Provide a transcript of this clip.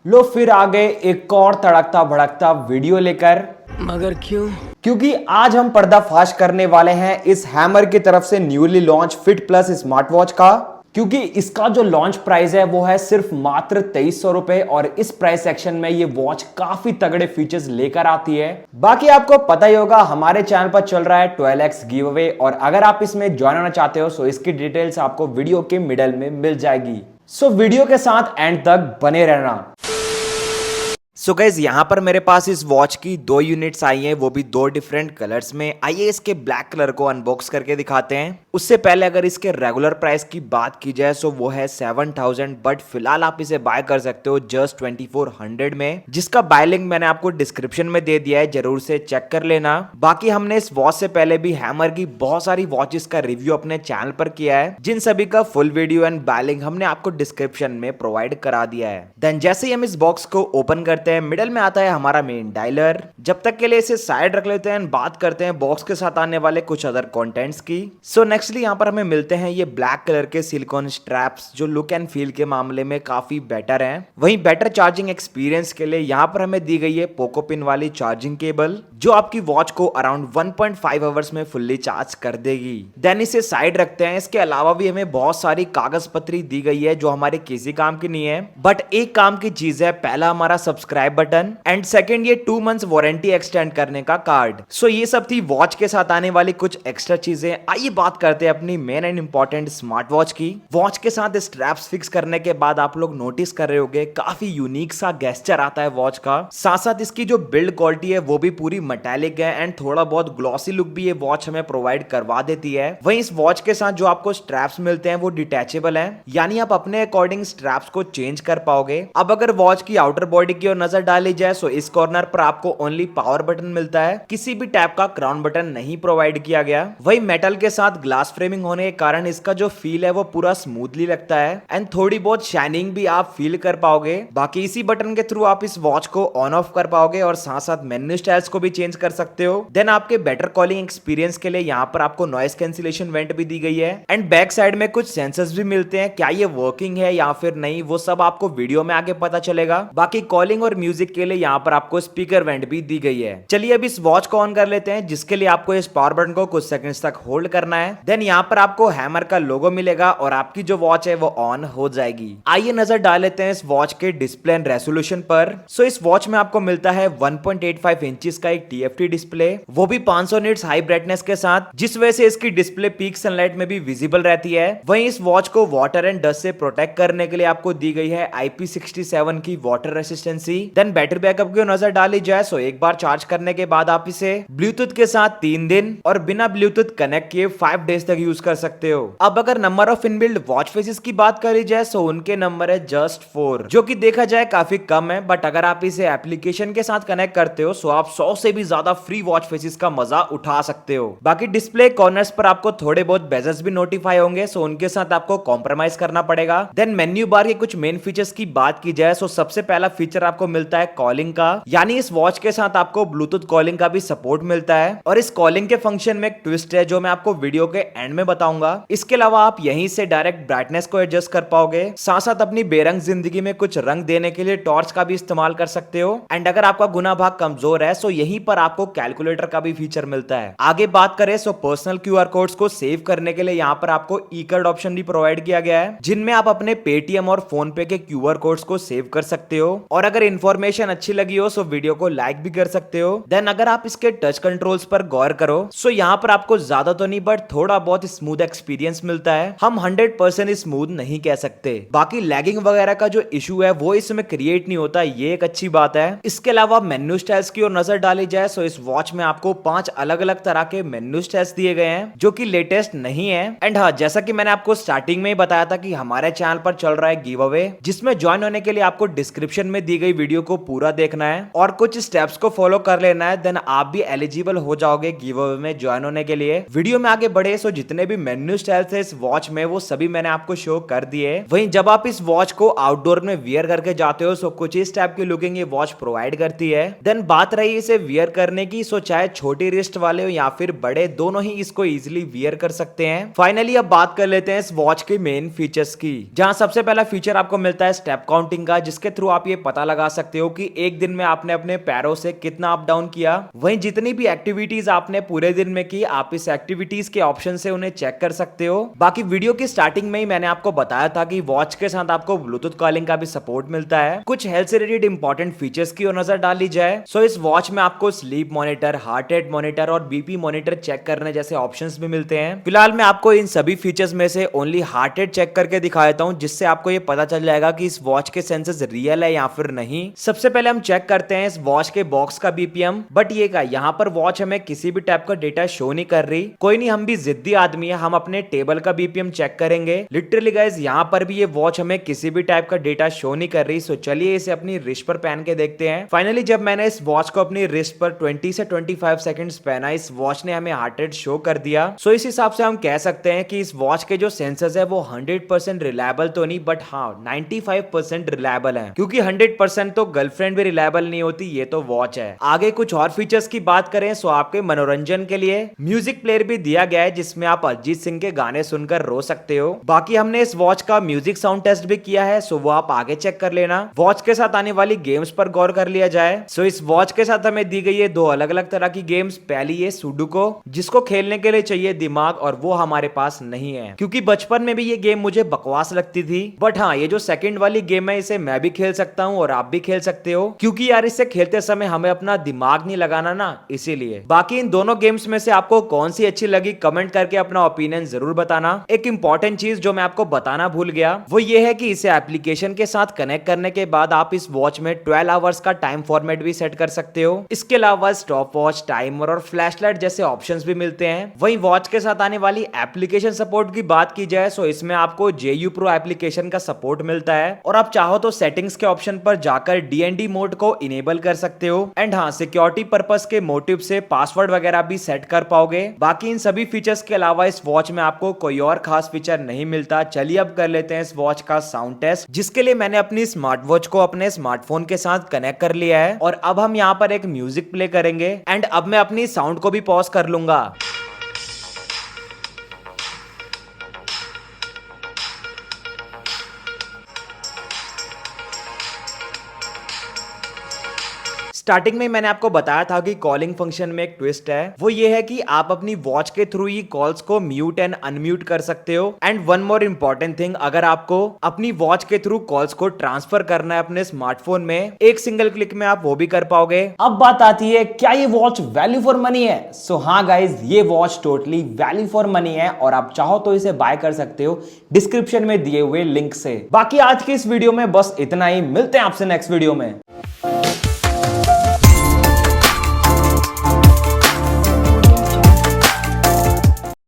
लो फिर आ गए एक और तड़कता भड़कता वीडियो लेकर। मगर क्यों? क्योंकि आज हम पर्दाफाश करने वाले हैं इस हैमर की तरफ से newly launch fit plus smart watch का। क्योंकि इसका जो लॉन्च प्राइस है वो है सिर्फ मात्र 2300 रुपए और इस प्राइस सेक्शन में ये वॉच काफी तगड़े फीचर्स लेकर आती है। बाकी आपको पता ही होगा हमारे चैनल पर चल रहा है 12x गिव अवे और अगर आप इसमें ज्वाइन होना चाहते हो तो इसकी डिटेल्स आपको वीडियो के मिडल में मिल जाएगी। सो वीडियो के साथ एंड तक बने रहना। सो गाइज यहाँ पर मेरे पास इस वॉच की दो यूनिट्स आई हैं, वो भी दो डिफरेंट कलर्स में। आइए इसके ब्लैक कलर को अनबॉक्स करके दिखाते हैं। उससे पहले अगर इसके रेगुलर प्राइस की बात की जाए तो वो है 7000, बट फिलहाल आप इसे बाय कर सकते हो जस्ट 2400 में, जिसका बाय लिंक मैंने आपको डिस्क्रिप्शन में दे दिया है, जरूर से चेक कर लेना। बाकी हमने इस वॉच से पहले भी हैमर की बहुत सारी वॉचेस का रिव्यू अपने चैनल पर किया है, जिन सभी का full video and bye link हमने आपको डिस्क्रिप्शन में प्रोवाइड करा दिया है। देन जैसे ही हम इस बॉक्स को ओपन करते हैं, मिडिल में आता है हमारा मेन डायलर। जब तक के लिए इसे साइड रख लेते हैं, बात करते हैं बॉक्स के साथ आने वाले कुछ अदर कंटेंट्स की। सो नेक्स्टली यहाँ पर हमें मिलते हैं ये ब्लैक कलर के सिलिकॉन स्ट्रैप्स, जो लुक एंड फील के मामले में काफी बेटर हैं। वहीं बेटर चार्जिंग एक्सपीरियंस के लिए यहाँ पर हमें दी गई है पोको पिन वाली चार्जिंग केबल, जो आपकी वॉच को अराउंड 1.5 आवर्स में फुल्ली चार्ज कर देगी। देन इसे साइड रखते हैं। इसके अलावा भी हमें बहुत सारी कागज पत्री दी गई है जो हमारे किसी काम की नहीं है, बट एक काम की चीज है। पहला हमारा सब्सक्राइब बटन एंड सेकंड ये 2 मंथ्स वारंटी एक्सटेंड करने का कार्ड। सो ये सब थी वॉच के साथ आने वाली कुछ एक्स्ट्रा चीजें। आइए बात करते हैं अपनी main and important smart watch की। वॉच के साथ स्ट्रैप्स फिक्स करने के बाद आप लोग नोटिस कर रहे होंगे काफी यूनिक सा गेस्चर आता है वॉच का। साथ साथ इसकी जो बिल्ड क्वालिटी है वो भी पूरी मेटालिक है एंड थोड़ा बहुत ग्लॉसी लुक भी ये वॉच हमें प्रोवाइड करवा देती है। वहीं इस वॉच के साथ जो आपको स्ट्रैप्स मिलते हैं वो डिटैचेबल है, यानी आप अपने अकॉर्डिंग स्ट्रैप्स को चेंज कर पाओगे। अब अगर वॉच की आउटर बॉडी की ओर नजर डाली जाए तो इस कॉर्नर पर आपको ओनली पावर बटन मिलता है, किसी भी टाइप का क्राउन बटन नहीं प्रोवाइड किया गया। वही मेटल के साथ ग्लास फ्रेमिंग होने के कारण इसका जो फील है वो पूरा स्मूथली लगता है एंड थोड़ी बहुत शाइनिंग भी आप फील कर पाओगे। बाकी इसी बटन के थ्रू आप इस वॉच को ऑन ऑफ कर पाओगे और साथ साथ मेन्यू स्टाइल्स को भी चेंज कर सकते हो। देन आपके बेटर कॉलिंग एक्सपीरियंस के लिए यहाँ पर आपको नॉइस कैंसिलेशन वेंट भी दी गई है एंड बैक साइड में कुछ सेंसर्स भी मिलते हैं। क्या ये वर्किंग है या फिर नहीं वो सब आपको वीडियो में आगे पता चलेगा। बाकी कॉलिंग और म्यूजिक के लिए यहाँ पर आपको स्पीकर वेंट भी दी गई है। चलिए अब इस वॉच को ऑन कर लेते हैं, जिसके लिए आपको इस पावर बटन को कुछ सेकंड्स तक होल्ड करना है। देन यहाँ पर आपको हैमर का लोगो मिलेगा और आपकी जो वॉच है वो ऑन हो जाएगी। आइए नजर डाल लेते हैं इस वॉच के डिस्प्ले एंड रेजोल्यूशन पर। सो इस वॉच में आपको मिलता है 1.85 इंचेस का एक TFT डिस्प्ले, वो भी 500 निट्स हाई ब्राइटनेस के साथ, जिस वजह से इसकी डिस्प्ले पीक सनलाइट में भी विजिबल रहती है। वहीं इस वॉच को वाटर एंड डस्ट से प्रोटेक्ट करने के लिए आपको दी गई है IP67 की water resistancy. Then battery backup की नजर डाली जाए तो एक बार चार्ज करने के बाद आप इसे ब्लूटूथ के साथ 3 दिन और बिना ब्लूटूथ कनेक्ट किए 5 डेज तक यूज कर सकते हो। अब अगर number of inbuilt watch faces की बात करी जाए तो उनके नंबर है जस्ट 4, जो कि देखा जाए काफी कम है, बट अगर आप इसे एप्लीकेशन के साथ कनेक्ट करते हो तो आप 100 से भी ज्यादा फ्री वॉच फेसेस का मजा उठा सकते हो। बाकी डिस्प्ले कॉर्नर्स पर आपको थोड़े बहुत बेजल्स भी नोटिफाई होंगे, सो उनके साथ आपको कॉम्प्रोमाइज करना पड़ेगा। देन मेन्यू बार के कुछ मेन फीचर्स की बात की जाए तो सबसे पहला फीचर आपको मिलता है कॉलिंग का, यानी इस वॉच के साथ आपको ब्लूटूथ कॉलिंग का भी सपोर्ट मिलता है और इस कॉलिंग के फंक्शन में एक ट्विस्ट है जो मैं आपको वीडियो के एंड में बताऊंगा। इसके अलावा आप यहीं से डायरेक्ट ब्राइटनेस को एडजस्ट कर पाओगे, साथ साथ अपनी बेरंग जिंदगी में कुछ रंग देने के लिए टॉर्च का भी इस्तेमाल कर सकते हो एंड अगर आपका गुना भाग कमजोर है तो यहीं पर आपको कैलकुलेटर का भी फीचर मिलता है। आगे बात करें तो पर्सनल QR कोड्स को सेव करने के लिए यहाँ पर आपको ई कार्ड ऑप्शन भी प्रोवाइड किया गया है, जिनमें आप अपने पेटीएम और फोन पे के QR कोड्स को सेव कर सकते हो। और अगर इन्फॉर्मेशन अच्छी लगी हो तो वीडियो को लाइक भी कर सकते हो। देन अगर आप इसके टच कंट्रोल्स पर गौर करो तो यहाँ पर आपको ज्यादा तो नहीं बट थोड़ा बहुत स्मूथ एक्सपीरियंस मिलता है। हम 100% स्मूथ नहीं कह सकते। बाकी लैगिंग वगैरह का जो इशू है वो इसमें क्रिएट नहीं होता, ये एक अच्छी बात है। इसके अलावा मेन्यू स्टाइल्स की ओर नजर डाली जाए तो इस वॉच में आपको 5 अलग अलग तरह के मेन्यू स्टाइल्स दिए गए हैं जो कि लेटेस्ट नहीं है। एंड हाँ, जैसा कि मैंने आपको स्टार्टिंग में ही बताया था कि हमारे चैनल पर चल रहा है गिव अवे, जिसमें ज्वाइन होने के लिए आपको डिस्क्रिप्शन में दी गई वीडियो को पूरा देखना है और कुछ स्टेप्स को फॉलो कर लेना है, देन आप भी एलिजिबल हो जाओगे गिव अवे में ज्वाइन होने के लिए। वीडियो में आगे बढ़े सो जितने भी मेन्यू स्टाइल्स है इस वॉच में वो सभी मैंने आपको शो कर दिए। वहीं जब आप इस वॉच को आउटडोर में वियर करके जाते हो सो कुछ इस टाइप की लुकिंग ये वॉच प्रोवाइड करती है। देन बात रही इसे वियर करने की, सो चाहे छोटी रिस्ट वाले हो या फिर बड़े, दोनों ही इसको इजिली वियर कर सकते हैं। फाइनली अब बात कर लेते हैं इस वॉच के मेन फीचर्स की, जहां सबसे पहला फीचर आपको मिलता है स्टेप काउंटिंग का, जिसके थ्रू आप ये पता लगा सकते हो कि एक दिन में आपने अपने पैरों से कितना अप डाउन किया। वहीं जितनी भी एक्टिविटीज आपने पूरे दिन में की, आप इस एक्टिविटीज के ऑप्शन से उन्हें चेक कर सकते हो। बाकी वीडियो की स्टार्टिंग में ही मैंने आपको बताया था कि वॉच के साथ आपको ब्लूटूथ कॉलिंग का भी सपोर्ट मिलता है। कुछ हेल्थ से रिलेटेड इंपॉर्टेंट फीचर्स की ओर नजर डाल ली जाए सो इस वॉच में आपको sleep monitor, heart rate monitor और बीपी मॉनिटर चेक करने जैसे ऑप्शंस भी मिलते हैं। फिलहाल मैं आपको इन सभी फीचर्स में से ओनली हार्ट रेट चेक करके दिखा देता हूं, जिससे आपको ये पता चल जाएगा कि इस वॉच के सेंसर्स रियल है या फिर नहीं। सबसे पहले हम चेक करते हैं इस वॉच के बॉक्स का बीपीएम, बट ये क्या यहाँ पर वॉच हमें किसी भी टाइप का डेटा शो नहीं कर रही। कोई नहीं, हम भी जिद्दी आदमी है, हम अपने टेबल का बीपीएम चेक करेंगे। लिटरली गाइस यहाँ पर भी ये वॉच हमें किसी भी टाइप का डेटा शो नहीं कर रही। सो चलिए इसे अपनी रिस्ट पर पहन के देखते हैं। फाइनली जब मैंने इस वॉच को अपनी रिस्ट पर 20 से 25 सेकंड्स पहना, इस वॉच ने हमें हार्ट रेट शो कर दिया। सो इस हिसाब से हम कह सकते हैं कि इस वॉच के जो सेंसर्स है वो 100% रिलायबल तो नहीं, बट हाँ 95% रिलायबल है, क्योंकि 100% तो गर्लफ्रेंड भी रिलायबल नहीं होती, ये तो वॉच है। आगे कुछ और फीचर्स की बात करें सो आपके मनोरंजन के लिए म्यूजिक प्लेयर भी दिया गया है, जिसमें आप अरिजीत सिंह के गाने सुनकर रो सकते हो। बाकी हमने इस वॉच का म्यूजिक साउंड टेस्ट भी किया है, सो वो आप आगे चेक कर लेना। वॉच के साथ आने वाली गेम्स पर गौर कर लिया जाए सो इस वॉच के साथ हमें दी गई है दो अलग अलग तरह की गेम्स। पहली ये सुडोकू, जिसको खेलने के लिए चाहिए दिमाग, और वो हमारे पास नहीं है, क्योंकि बचपन में भी ये गेम मुझे बकवास लगती थी। बट हाँ, ये जो सेकंड वाली गेम है इसे मैं भी खेल सकता हूँ और आप भी खेल सकते हो, क्योंकि यार इससे खेलते समय हमें अपना दिमाग नहीं लगाना ना, इसीलिए। बाकी इन दोनों गेम्स में से आपको कौन सी अच्छी लगी कमेंट करके अपना ओपिनियन जरूर बताना। एक इंपॉर्टेंट चीज जो मैं आपको बताना भूल गया वो ये है कि इसे एप्लीकेशन के साथ कनेक्ट करने के बाद आप इस वॉच में 12 आवर्स का टाइम फॉर्मेट भी सेट कर सकते हो। इसके अलावा स्टॉप वॉच, टाइमर और फ्लैशलाइट जैसे ऑप्शंस भी मिलते हैं। वहीं वॉच के साथ आने वाली एप्लीकेशन सपोर्ट की बात की जाए सो इसमें आपको JU Pro एप्लीकेशन का सपोर्ट मिलता है, और आप चाहो तो सेटिंग्स के ऑप्शन पर जाकर DND मोड को इनेबल कर सकते हो। एंड हाँ, सिक्योरिटी पर्पस के मोटिव से पासवर्ड वगैरह भी सेट कर पाओगे। बाकी इन सभी फीचर्स के अलावा इस वॉच में आपको कोई और खास फीचर नहीं मिलता। चलिए अब कर लेते हैं इस वॉच का साउंड टेस्ट, जिसके लिए मैंने अपनी स्मार्ट वॉच को अपने स्मार्टफोन के साथ कनेक्ट कर लिया है, और अब हम यहाँ पर एक म्यूजिक प्ले करेंगे। एंड अब मैं अपनी साउंड को भी पॉज कर लूंगा। स्टार्टिंग में मैंने आपको बताया था कि कॉलिंग फंक्शन में एक ट्विस्ट है, वो ये है कि आप अपनी वॉच के थ्रू ही कॉल्स को म्यूट एंड अनम्यूट कर सकते हो। And one more important thing, अगर आपको अपनी वॉच के थ्रू कॉल्स को ट्रांसफर करना है अपने स्मार्टफोन में, एक सिंगल क्लिक में आप वो भी कर पाओगे। अब बात आती है क्या ये वॉच वैल्यू फॉर मनी है? सो हाँ गाइज, ये watch totally value for money है, और आप चाहो तो इसे बाय कर सकते हो डिस्क्रिप्शन में दिए हुए लिंक से। बाकी आज की इस वीडियो में बस इतना ही, मिलते हैं आपसे नेक्स्ट वीडियो में।